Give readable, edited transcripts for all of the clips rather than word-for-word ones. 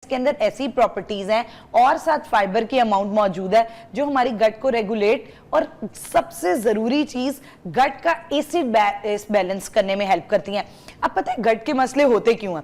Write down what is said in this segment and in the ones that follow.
के अंदर ऐसी प्रॉपर्टीज हैं और साथ फाइबर की अमाउंट मौजूद है जो हमारी गट को रेगुलेट और सबसे जरूरी चीज गट का एसिड बैलेंस करने में हेल्प करती हैं। अब पता है गट के मसले होते क्यों हैं?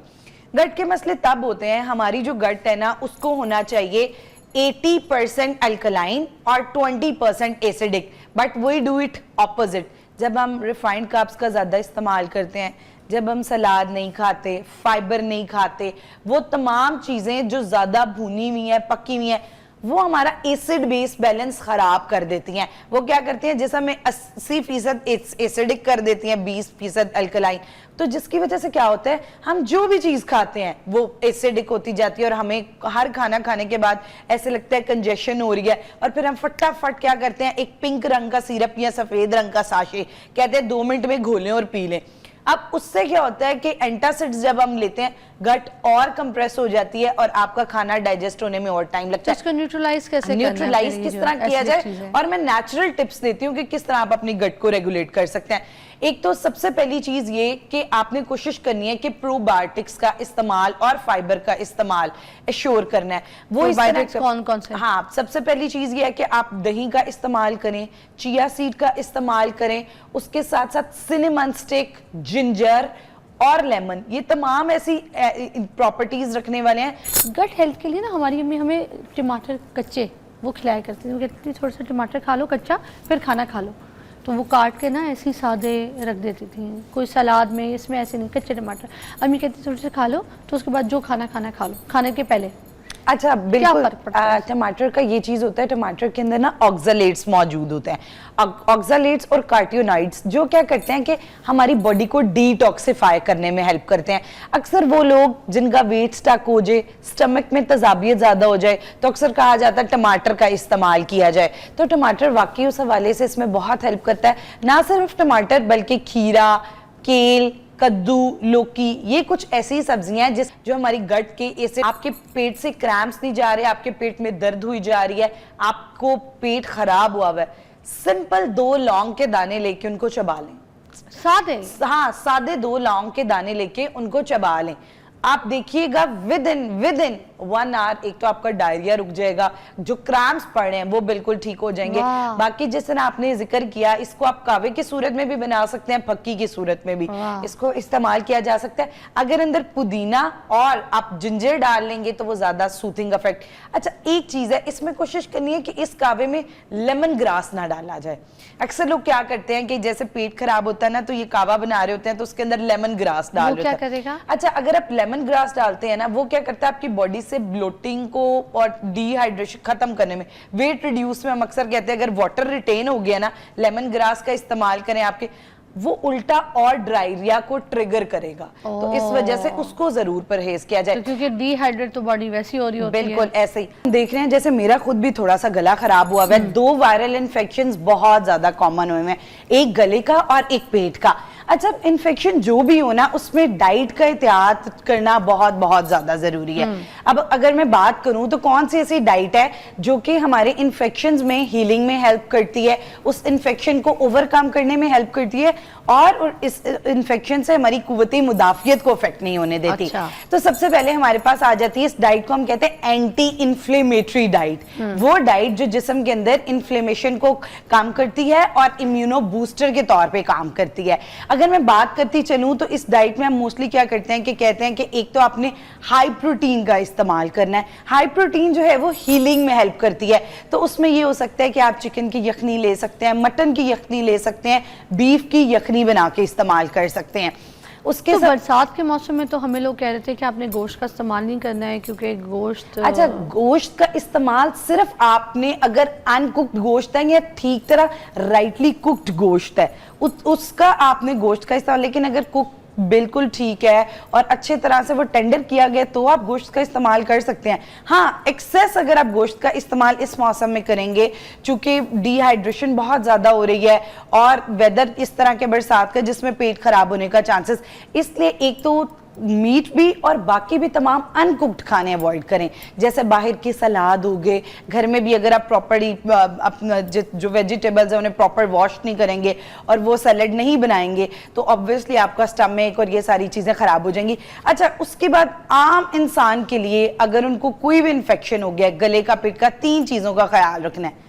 गट के मसले तब होते हैं, हमारी जो गट है ना उसको होना चाहिए 80% अल्कलाइन और 20% acidic, but we do it opposite. जब हम रिफाइंड कार्ब्स का ज़्यादा इस्तेमाल करते हैं, जब हम सलाद नहीं खाते, फाइबर नहीं खाते, वो तमाम चीज़ें जो ज़्यादा भुनी हुई हैं, पकी हुई हैं, वो हमारा एसिड बेस बैलेंस खराब कर देती हैं। वो क्या करती हैं, जैसे हमें 80% एसिडिक कर देती हैं, 20% अल्कलाइन, तो जिसकी वजह से क्या होता है, हम जो भी चीज खाते हैं वो एसिडिक होती जाती है और हमें हर खाना खाने के बाद ऐसे लगता है कंजेशन हो रही है, और फिर हम फटाफट क्या करते हैं, एक पिंक रंग का सिरप या सफेद रंग का साशे कहते हैं 2 मिनट में घोलें और पी लें। अब उससे क्या होता है कि एंटासिड्स जब हम लेते हैं गट और कंप्रेस हो जाती है और आपका खाना डाइजेस्ट होने में और टाइम लगता है। इसको न्यूट्रलाइज कैसे न्यूट्रलाइज किस तरह किया जाए, और मैं नेचुरल टिप्स देती हूँ कि किस तरह आप अपनी गट को रेगुलेट कर सकते हैं। एक तो सबसे पहली चीज ये कि आपने कोशिश करनी है कि प्रोबायोटिक्स का इस्तेमाल और फाइबर का इस्तेमाल एश्योर करना है। वो कौन से? हाँ, सबसे पहली चीज ये है कि आप दही का इस्तेमाल करें, चिया सीड का इस्तेमाल करें, उसके साथ साथ सिनेमन स्टिक, जिंजर और लेमन, ये तमाम ऐसी प्रॉपर्टीज रखने वाले हैं। गट हेल्थ के लिए ना हमारी अम्मी हमें टमाटर कच्चे वो खिलाया करती थी, वो कहती थी थोड़ा सा टमाटर खा लो कच्चा, फिर खाना खा लो, तो वो काट के ना ऐसे ही सादे रख देती थी, कोई सलाद में, इसमें ऐसे नहीं, कच्चे टमाटर। अम्मी कहती थोड़े से खा लो, तो उसके बाद जो खाना खा लो, खाने के पहले। अच्छा, बिल्कुल। टमाटर का ये चीज होता है, टमाटर के अंदर ना ऑक्सलेट्स मौजूद होते हैं, ऑक्सलेट्स और कार्टियोनाइड्स, जो क्या करते हैं कि हमारी बॉडी को डिटॉक्सिफाई करने में हेल्प करते हैं। अक्सर वो लोग जिनका वेट स्टक हो जाए, स्टमक में तेजाबियत ज्यादा हो जाए, तो अक्सर कहा जाता है टमाटर का इस्तेमाल किया जाए, तो टमाटर वाकई उस हवाले से इसमें बहुत हेल्प करता है। ना सिर्फ टमाटर बल्कि खीरा, केल, कद्दू, लौकी, ये कुछ ऐसी सब्जियां हैं जो हमारी गट के ऐसे आपके पेट से क्रैम्प्स नहीं जा रहे, आपके पेट में दर्द हुई जा रही है, आपको पेट खराब हुआ है, सिंपल 2 लौंग के दाने लेके उनको चबा लें। सादे? हाँ, सादे 2 लौंग के दाने लेके उनको चबा लें। आप देखिएगा विद इन 1 आवर एक तो आपका डायरिया रुक जाएगा, जो क्रैम्प्स पड़ रहे हैं वो बिल्कुल ठीक हो जाएंगे। बाकी जिस तरह आपने जिक्र किया, इसको आप कावे की सूरत में भी बना सकते हैं, फक्की की सूरत में भी इसको इस्तेमाल किया जा सकता है। अगर अंदर पुदीना और आप जिंजर डाल लेंगे तो वो ज्यादा सूथिंग इफेक्ट। अच्छा, एक चीज है, इसमें कोशिश करनी है कि इस कावे में लेमन ग्रास ना डाला जाए। अक्सर लोग क्या करते हैं कि जैसे पेट खराब होता है ना, तो ये कावा बना रहे होते हैं तो उसके अंदर लेमन ग्रास डाल क्या करेगा? अच्छा, अगर आप लेमन ग्रास डालते हैं ना, वो क्या करता है आपकी बॉडी से ब्लोटिंग को और डिहाइड्रेशन खत्म करने में, वेट रिड्यूस में हम अक्सर कहते हैं अगर वाटर रिटेन हो गया ना, लेमन ग्रास का इस्तेमाल करें, आपके वो उल्टा और डायरिया को ट्रिगर करेगा, तो इस वजह से उसको जरूर परहेज किया जाए, क्योंकि डिहाइड्रेट तो बॉडी वैसी हो रही होती है। बिल्कुल ऐसे ही देख रहे हैं, जैसे मेरा खुद भी थोड़ा सा गला खराब हुआ है, 2 वायरल इन्फेक्शंस बहुत ज्यादा कॉमन हुए हैं, एक गले का और एक पेट का। अच्छा, इन्फेक्शन जो भी हो ना, उसमें डाइट का एहतियात करना बहुत बहुत ज्यादा जरूरी है। अब अगर मैं बात करूं तो कौन सी ऐसी डाइट है जो कि हमारे इन्फेक्शंस में हीलिंग में हेल्प करती है, उस इन्फेक्शन को ओवरकम करने में हेल्प करती है और इस इन्फेक्शन से हमारी कुव्वती मुदाफियत को अफेक्ट नहीं होने देती। अच्छा। तो सबसे पहले हमारे पास आ जाती है, इस डाइट को हम कहते हैं एंटी इन्फ्लेमेटरी डाइट। वो डाइट जो जिस्म के अंदर इन्फ्लेमेशन को काम करती है और इम्यूनो बूस्टर के तौर पे काम करती है। अगर मैं बात करती चलूं तो इस डाइट में हम मोस्टली क्या करते हैं कि कहते हैं कि एक तो आपने हाई प्रोटीन का इस्तेमाल करना है। हाई प्रोटीन जो है वो हीलिंग में हेल्प करती है, तो उसमें ये हो सकता है कि आप चिकन की यखनी ले सकते हैं, मटन की यखनी ले सकते हैं, बीफ की यखनी बना के इस्तेमाल कर सकते हैं। उसके तो बरसात के मौसम में तो हमें लोग कह रहे थे कि आपने गोश्त का इस्तेमाल नहीं करना है क्योंकि गोश्त। अच्छा, गोश्त का इस्तेमाल सिर्फ आपने अगर अनकुक्ड गोश्त है या ठीक तरह राइटली कुक्ड गोश्त है उसका आपने गोश्त का इस्तेमाल, लेकिन अगर कुक बिल्कुल ठीक है और अच्छे तरह से वो टेंडर किया गया तो आप गोश्त का इस्तेमाल कर सकते हैं। हाँ, एक्सेस अगर आप गोश्त का इस्तेमाल इस मौसम में करेंगे, चूंकि डिहाइड्रेशन बहुत ज़्यादा हो रही है और वेदर इस तरह के बरसात का जिसमें पेट खराब होने का चांसेस, इसलिए एक तो मीट भी और बाकी भी तमाम अनकुक्ड खाने अवॉइड करें, जैसे बाहर की सलाद हो गए, घर में भी अगर आप प्रॉपर्ली अपना जो वेजिटेबल्स हैं उन्हें प्रॉपर वॉश नहीं करेंगे और वो सैलेड नहीं बनाएंगे तो ऑब्वियसली आपका स्टमक और ये सारी चीज़ें ख़राब हो जाएंगी। अच्छा, उसके बाद आम इंसान के लिए अगर उनको कोई भी इन्फेक्शन हो गया गले का, पेट का, 3 चीज़ों का ख्याल रखना है,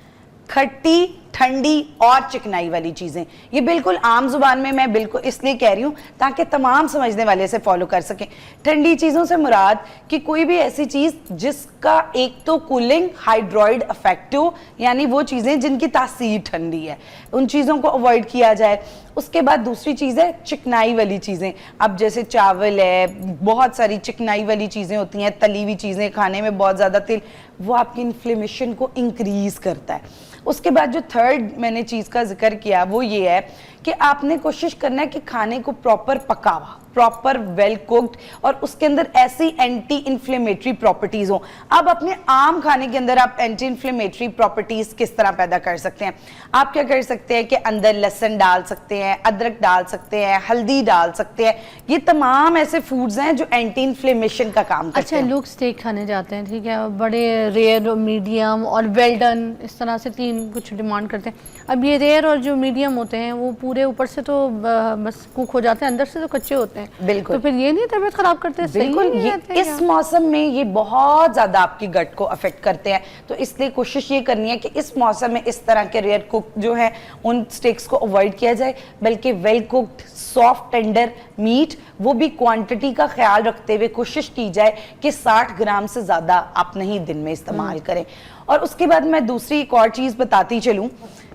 खट्टी, ठंडी और चिकनाई वाली चीजें। ये बिल्कुल आम जुबान में मैं बिल्कुल इसलिए कह रही हूं ताकि तमाम समझने वाले से फॉलो कर सकें। ठंडी चीजों से मुराद कि कोई भी ऐसी चीज जिसका एक तो कूलिंग हाइड्रोइड इफेक्ट हो, यानी वो चीजें जिनकी तासीर ठंडी है, उन चीजों को अवॉइड किया जाए। उसके बाद दूसरी चीज़ है चिकनाई वाली चीज़ें। अब जैसे चावल है, बहुत सारी चिकनाई वाली चीज़ें होती हैं, तली हुई चीज़ें, खाने में बहुत ज़्यादा तेल, वो आपकी इन्फ्लेमेशन को इंक्रीज़ करता है। उसके बाद जो थर्ड मैंने चीज़ का जिक्र किया वो ये है कि आपने कोशिश करना है कि खाने को प्रॉपर पका हुआ, प्रॉपर वेल कुक्ड और उसके अंदर ऐसी एंटी इन्फ्लेमेटरी प्रॉपर्टीज हो। अब अपने आम खाने के अंदर आप एंटी इन्फ्लेमेटरी प्रॉपर्टीज किस तरह पैदा कर सकते हैं? आप क्या कर सकते हैं कि अंदर लहसुन डाल सकते हैं, अदरक डाल सकते हैं, हल्दी डाल सकते हैं। ये तमाम ऐसे फूड्स हैं जो एंटी इन्फ्लेमेशन का काम करते अच्छा, हैं। लोग स्टेक खाने जाते हैं, ठीक है, बड़े रेयर, मीडियम और वेल डन, इस तरह से 3 कुछ डिमांड करते हैं। अब ये रेयर और जो मीडियम होते हैं वो पूरे ऊपर से तो बस कुक हो जाते हैं, अंदर से तो कच्चे होते हैं। बिल्कुल। तो फिर ये नहीं तबीयत खराब करते? बिल्कुल, ये इस मौसम में ये बहुत ज्यादा आपकी गट को अफेक्ट करते हैं, तो इसलिए कोशिश ये करनी है कि इस मौसम में इस तरह के रेयर कुक जो है उन स्टेक्स को अवॉइड किया जाए, बल्कि well cooked soft tender meat, वो भी क्वांटिटी का ख्याल रखते हुए कोशिश की जाए कि 60 ग्राम से ज्यादा आप नहीं दिन में इस्तेमाल करें। और उसके बाद मैं दूसरी एक और चीज बताती चलूं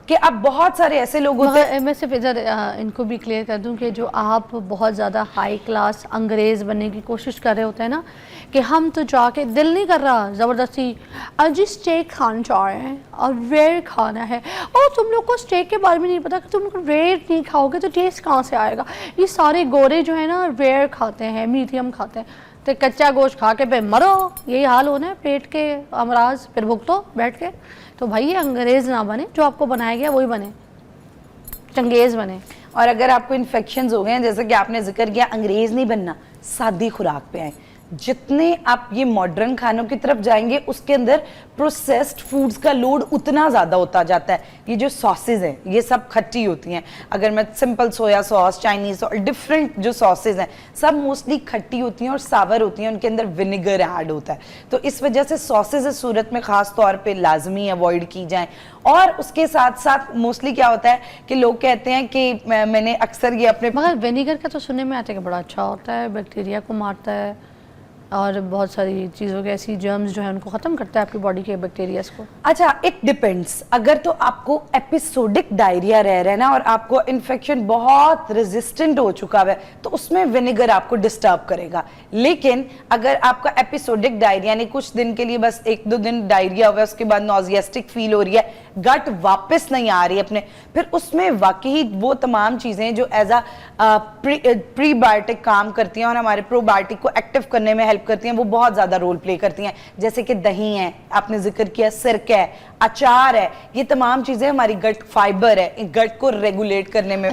कि अब बहुत सारे ऐसे लोग होते हैं, मैं सिर्फ इधर इनको भी क्लियर कर दूं कि जो आप बहुत ज़्यादा हाई क्लास अंग्रेज़ बनने की कोशिश कर रहे होते हैं ना, कि हम तो जाके दिल नहीं कर रहा ज़बरदस्ती आज स्टेक खाना चाह रहे हैं और रेयर खाना है, और तुम लोग को स्टेक के बारे में नहीं पता कि तुम लोग रेयर नहीं खाओगे तो टेस्ट कहाँ से आएगा। ये सारे गोरे जो है ना रेयर खाते हैं, मीडियम खाते हैं, तो कच्चा गोश्त खा के पे मरो, यही हाल होना है, पेट के अमराज फिर भुगतो बैठ के। तो भाई ये अंग्रेज़ ना बने, जो आपको बनाया गया वही बने, चंगेज़ बने। और अगर आपको इन्फेक्शंस हो गए हैं, जैसे कि आपने जिक्र किया, अंग्रेज नहीं बनना, सादी खुराक पे आए। जितने आप ये मॉडर्न खानों की तरफ जाएंगे उसके अंदर प्रोसेस्ड फूड्स का लोड उतना ज़्यादा होता जाता है। ये जो सॉसेज हैं ये सब खट्टी होती हैं, अगर मैं सिंपल सोया सॉस, चाइनीज और डिफरेंट जो सॉसेज हैं सब मोस्टली खट्टी होती हैं और सावर होती हैं, उनके अंदर विनेगर ऐड होता है। तो इस वजह से सॉसेज इस सूरत में ख़ास तौर पे लाजमी अवॉइड की जाएँ। और उसके साथ साथ मोस्टली क्या होता है कि लोग कहते हैं कि मैंने अक्सर ये अपने, मगर विनेगर का तो सुनने में आता है कि बड़ा अच्छा होता है, बैक्टीरिया को मारता है और बहुत सारी चीज़ों के ऐसी जर्म्स जो है उनको ख़त्म करता है आपकी बॉडी के बैक्टीरियाज को। अच्छा, इट डिपेंड्स। अगर तो आपको एपिसोडिक डायरिया रह रहा है ना और आपको इन्फेक्शन बहुत रेजिस्टेंट हो चुका है तो उसमें विनेगर आपको डिस्टर्ब करेगा। लेकिन अगर आपका एपिसोडिक डायरिया यानी कुछ दिन के लिए बस 1-2 दिन डायरिया हुआ है, उसके बाद नॉजियास्टिक फील हो रही है, गट वापस नहीं आ रही अपने, फिर उसमें वाकई वो तमाम चीज़ें जो एज अ प्रीबायोटिक काम करती हैं और हमारे प्रोबायोटिक को एक्टिव करने में हेल्प करती हैं, वो बहुत ज़्यादा रोल प्ले करती हैं। जैसे कि दही है, आपने जिक्र किया, सिरका है, अचार है, ये तमाम चीज़ें हमारी गट फाइबर है, गट को रेगुलेट करने में